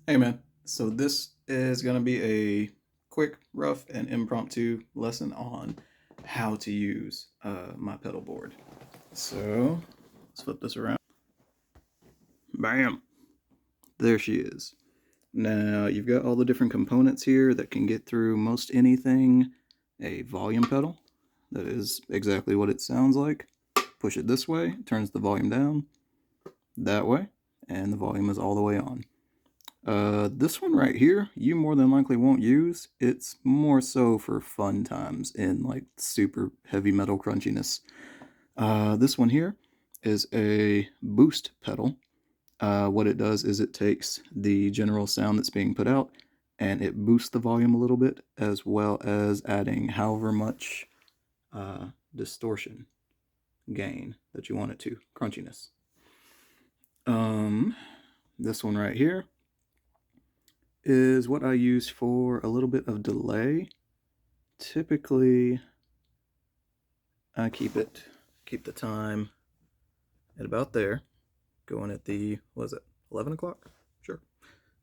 Hey man, so this is going to be a quick, rough, and impromptu lesson on how to use my pedal board. So let's flip this around. Bam! There she is. Now you've got all the different components here that can get through most anything. A volume pedal, that is exactly what it sounds like. Push it this way, it turns the volume down, that way, and the volume is all the way on. This one right here, you more than likely won't use. It's more so for fun times in like super heavy metal crunchiness. This one here is a boost pedal. What it does is it takes the general sound that's being put out and it boosts the volume a little bit, as well as adding however much distortion gain that you want it to, crunchiness. This one right here is what I use for a little bit of delay. Typically, I keep the time at about there, going at the, what is it, 11 o'clock? Sure.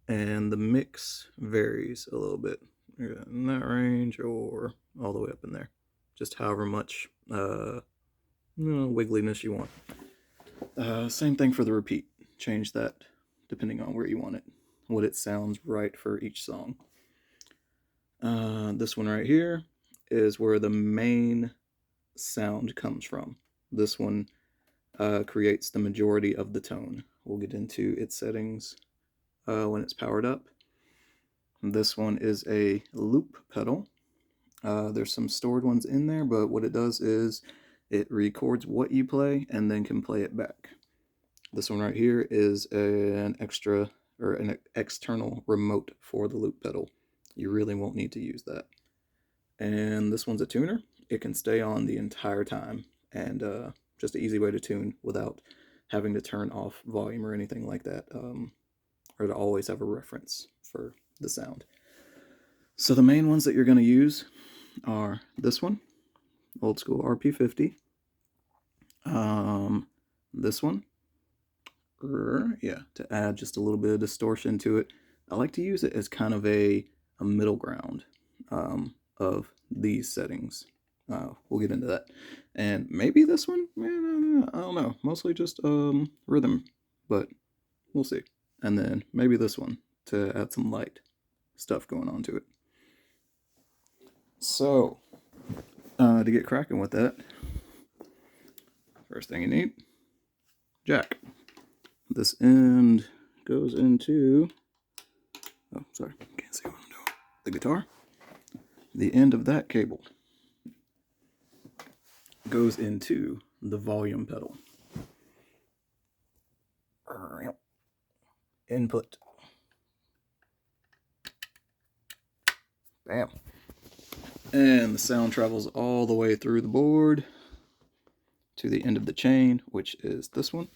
And the mix varies a little bit, in that range or all the way up in there. Just however much wiggliness you want. Same thing for the repeat. Change that depending on where you want it, what it sounds right for each song. This one right here is where the main sound comes from. This one creates the majority of the tone. We'll get into its settings when it's powered up. This one is a loop pedal. There's some stored ones in there, but what it does is it records what you play and then can play it back. This one right here is an extra or an external remote for the loop pedal. You really won't need to use that. And this one's a tuner. It can stay on the entire time, and just an easy way to tune without having to turn off volume or anything like that, or to always have a reference for the sound. So the main ones that you're going to use are this one, old school RP50. This one, yeah, to add just a little bit of distortion to it. I like to use it as kind of a middle ground of these settings. We'll get into that. And maybe this one, I don't know. Mostly just rhythm, but we'll see. And then maybe this one to add some light stuff going on to it. So, to get cracking with that, first thing you need, jack. This end goes into, oh, sorry, can't see what I'm doing. The guitar. The end of that cable goes into the volume pedal. Input. Bam. And the sound travels all the way through the board to the end of the chain, which is this one.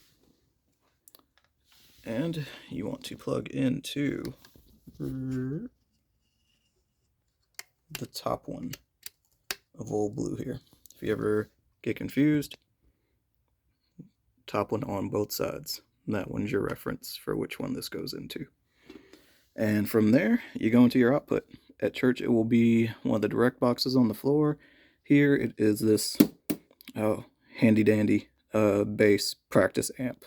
And you want to plug into the top one of old blue here. If you ever get confused, top one on both sides. That one's your reference for which one this goes into. And from there, you go into your output. At church, it will be one of the direct boxes on the floor. Here, it is this, handy dandy bass practice amp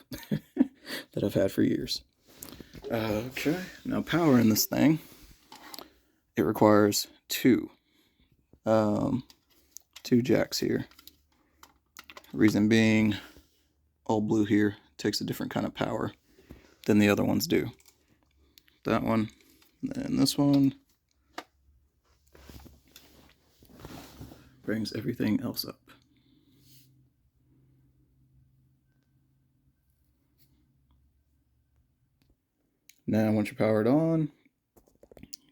that I've had for years. Okay, now powering this thing, it requires two jacks here. Reason being, old blue here takes a different kind of power than the other ones do. That one, and this one brings everything else up. Now, once you're powered on,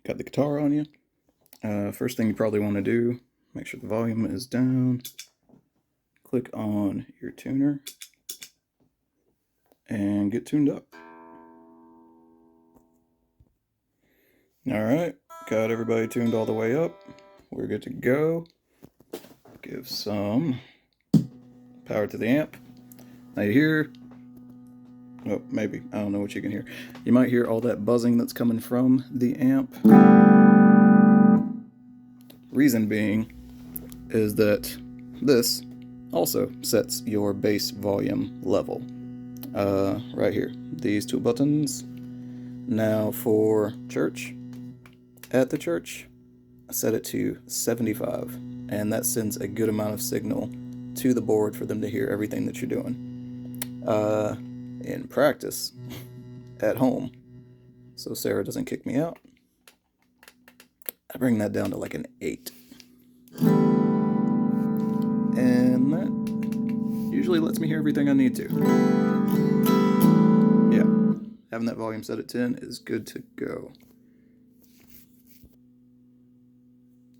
got the guitar on you. First thing you probably want to do, make sure the volume is down. Click on your tuner and get tuned up. Alright, got everybody tuned all the way up. We're good to go. Give some power to the amp. Now you hear Oh, maybe. I don't know what you can hear. You might hear all that buzzing that's coming from the amp. Reason being is that this also sets your bass volume level. Right here. These two buttons. Now for church, at the church, set it to 75, and that sends a good amount of signal to the board for them to hear everything that you're doing. In practice, at home, so Sarah doesn't kick me out, I bring that down to like an 8. And that usually lets me hear everything I need to. Yeah, having that volume set at 10 is good to go.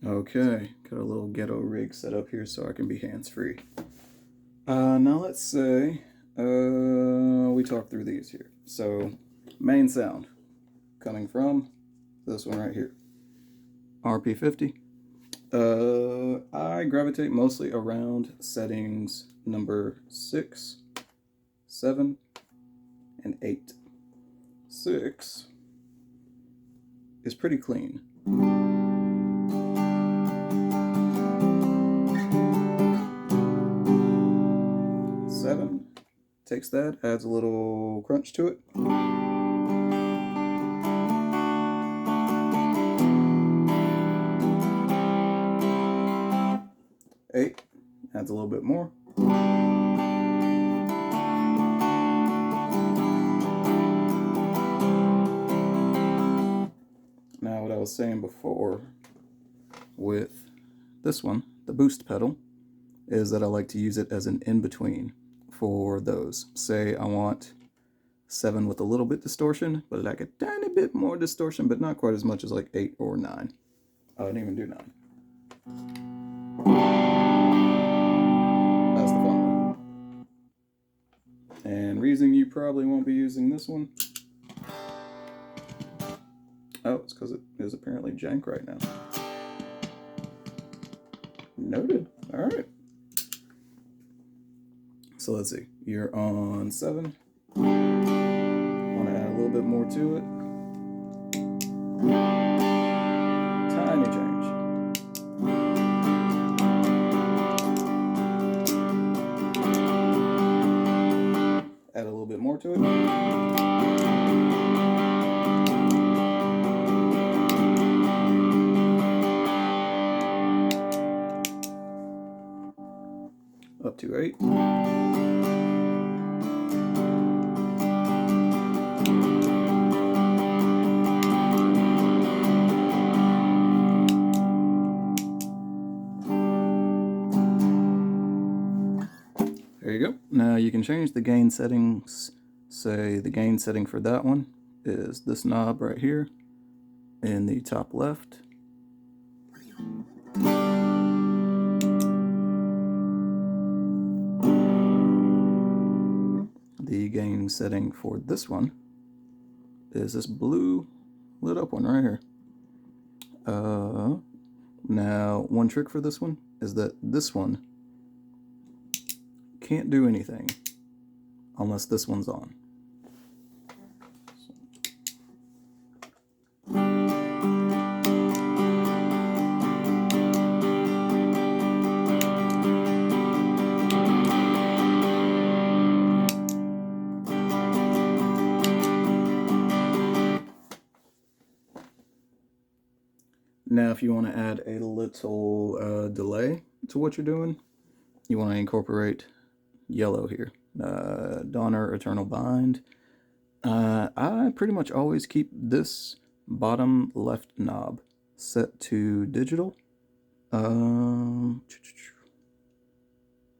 Okay, got a little ghetto rig set up here so I can be hands-free. Now let's say we talk through these here. So, main sound coming from this one right here, RP50. I gravitate mostly around settings number 6, 7, and 8. 6 is pretty clean. 7 takes that, adds a little crunch to it. 8 adds a little bit more. Now, what I was saying before with this one, the boost pedal, is that I like to use it as an in-between for those. Say I want 7 with a little bit distortion, but like a tiny bit more distortion, but not quite as much as like 8 or 9. I didn't even do 9. That's the fun one. And reason you probably won't be using this one, oh, it's because it is apparently jank right now. Noted. All right. So let's see. You're on 7. Want to add a little bit more to it. Tiny change. Add a little bit more to it. Up to 8. There you go. Now you can change the gain settings. Say the gain setting for that one is this knob right here in the top left. The gain setting for this one is this blue lit up one right here. Now, one trick for this one is that this one can't do anything unless this one's on. Now, if you want to add a little delay to what you're doing, you want to incorporate yellow here. Donner Eternal Bind. I pretty much always keep this bottom left knob set to digital. Yeah,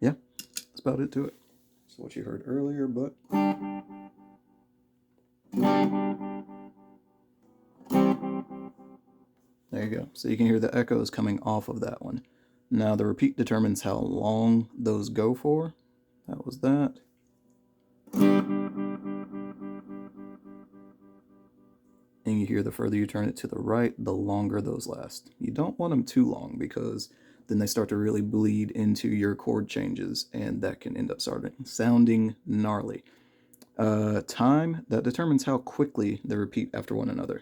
that's about it to it. That's what you heard earlier, but there you go. So you can hear the echoes coming off of that one. Now the repeat determines how long those go for. That was that. And you hear the further you turn it to the right, the longer those last. You don't want them too long because then they start to really bleed into your chord changes and that can end up sounding gnarly. Time, that determines how quickly they repeat after one another.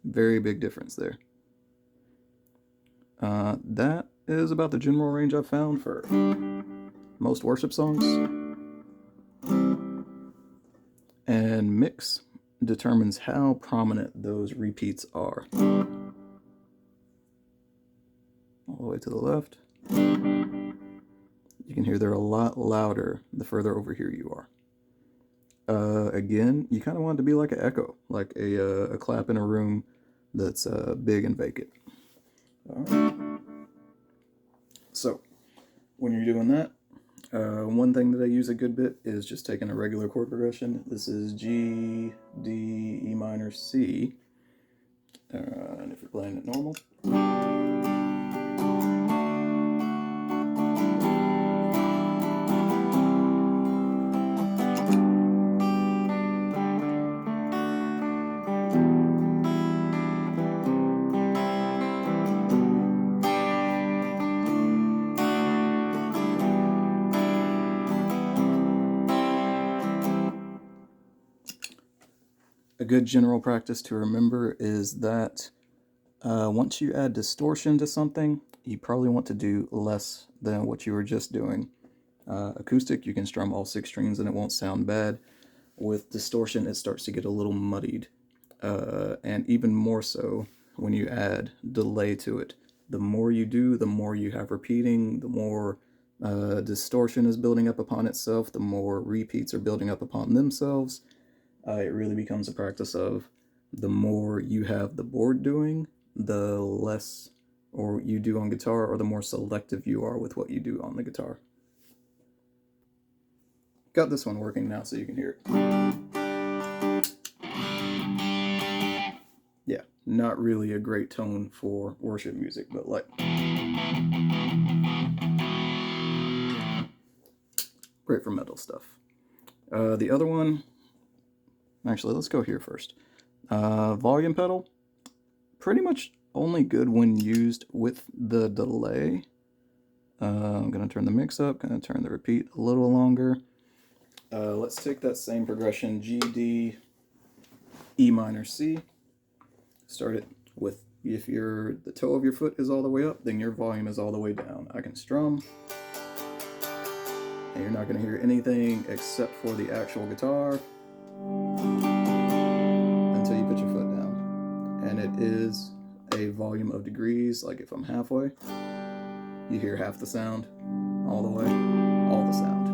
Very big difference there. That is about the general range I've found for most worship songs. And mix determines how prominent those repeats are. All the way to the left. You can hear they're a lot louder the further over here you are. Again, you kind of want it to be like an echo, like a clap in a room that's big and vacant. All right. So, when you're doing that, one thing that I use a good bit is just taking a regular chord progression. This is G, D, E minor, C. And if you're playing it normal. A good general practice to remember is that once you add distortion to something, you probably want to do less than what you were just doing. Acoustic, you can strum all 6 strings and it won't sound bad. With distortion, it starts to get a little muddied. And even more so when you add delay to it. The more you do, the more you have repeating, the more distortion is building up upon itself, the more repeats are building up upon themselves. It really becomes a practice of the more you have the board doing, the less or you do on guitar, or the more selective you are with what you do on the guitar. Got this one working now so you can hear it. Yeah, not really a great tone for worship music, but like great for metal stuff. The other one, actually, let's go here first. Volume pedal, pretty much only good when used with the delay. I'm going to turn the mix up, going to turn the repeat a little longer. Let's take that same progression, G, D, E minor, C. Start it with, if the toe of your foot is all the way up, then your volume is all the way down. I can strum, and you're not going to hear anything except for the actual guitar until you put your foot down. And it is a volume of degrees, like if I'm halfway, you hear half the sound, all the way, all the sound.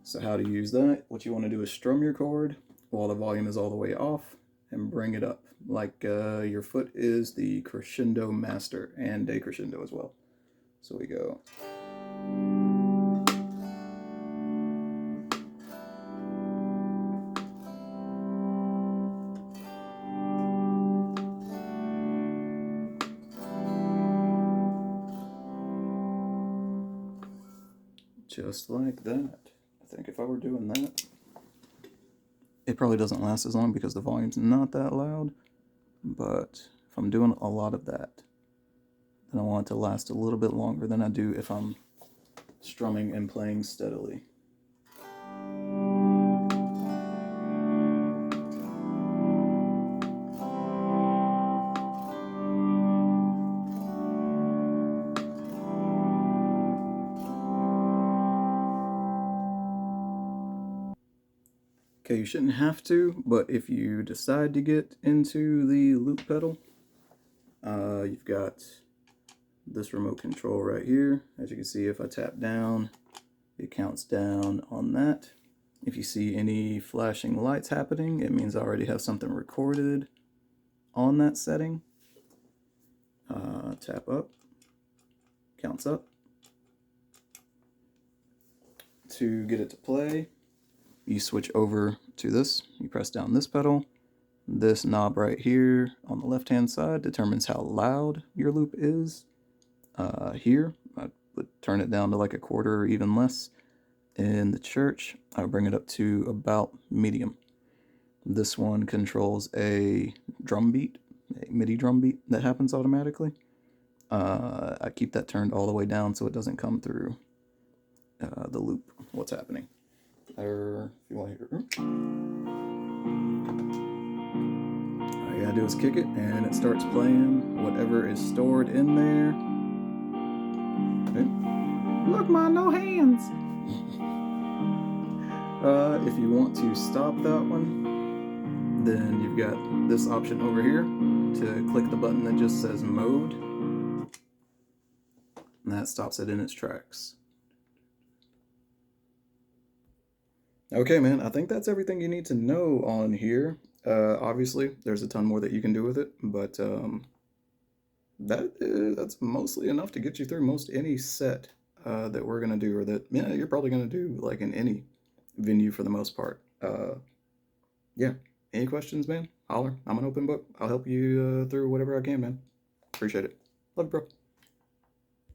So how to use that? What you want to do is strum your chord while the volume is all the way off and bring it up like your foot is the crescendo master and decrescendo as well. So we go. Just like that. I think if I were doing that, it probably doesn't last as long because the volume's not that loud, but if I'm doing a lot of that, then I want it to last a little bit longer than I do if I'm strumming and playing steadily. Okay, you shouldn't have to, but if you decide to get into the loop pedal, you've got this remote control right here. As you can see, if I tap down, it counts down on that. If you see any flashing lights happening, it means I already have something recorded on that setting. Tap up, counts up. To get it to play, you switch over to this. You press down this pedal. This knob right here on the left-hand side determines how loud your loop is. Here, I would turn it down to like a quarter or even less. In the church, I would bring it up to about medium. This one controls a drum beat, a MIDI drum beat that happens automatically. I keep that turned all the way down so it doesn't come through the loop. What's happening? Or if you want to hear, all you gotta do is kick it, and it starts playing whatever is stored in there. Okay. Look, ma, no hands. If you want to stop that one, then you've got this option over here to click the button that just says mode, and that stops it in its tracks. Okay, man, I think that's everything you need to know on here. Obviously, there's a ton more that you can do with it, but that's mostly enough to get you through most any set that we're gonna do, or that you're probably gonna do like in any venue for the most part. Yeah. Any questions, man? Holler. I'm an open book. I'll help you through whatever I can, man. Appreciate it. Love you, bro.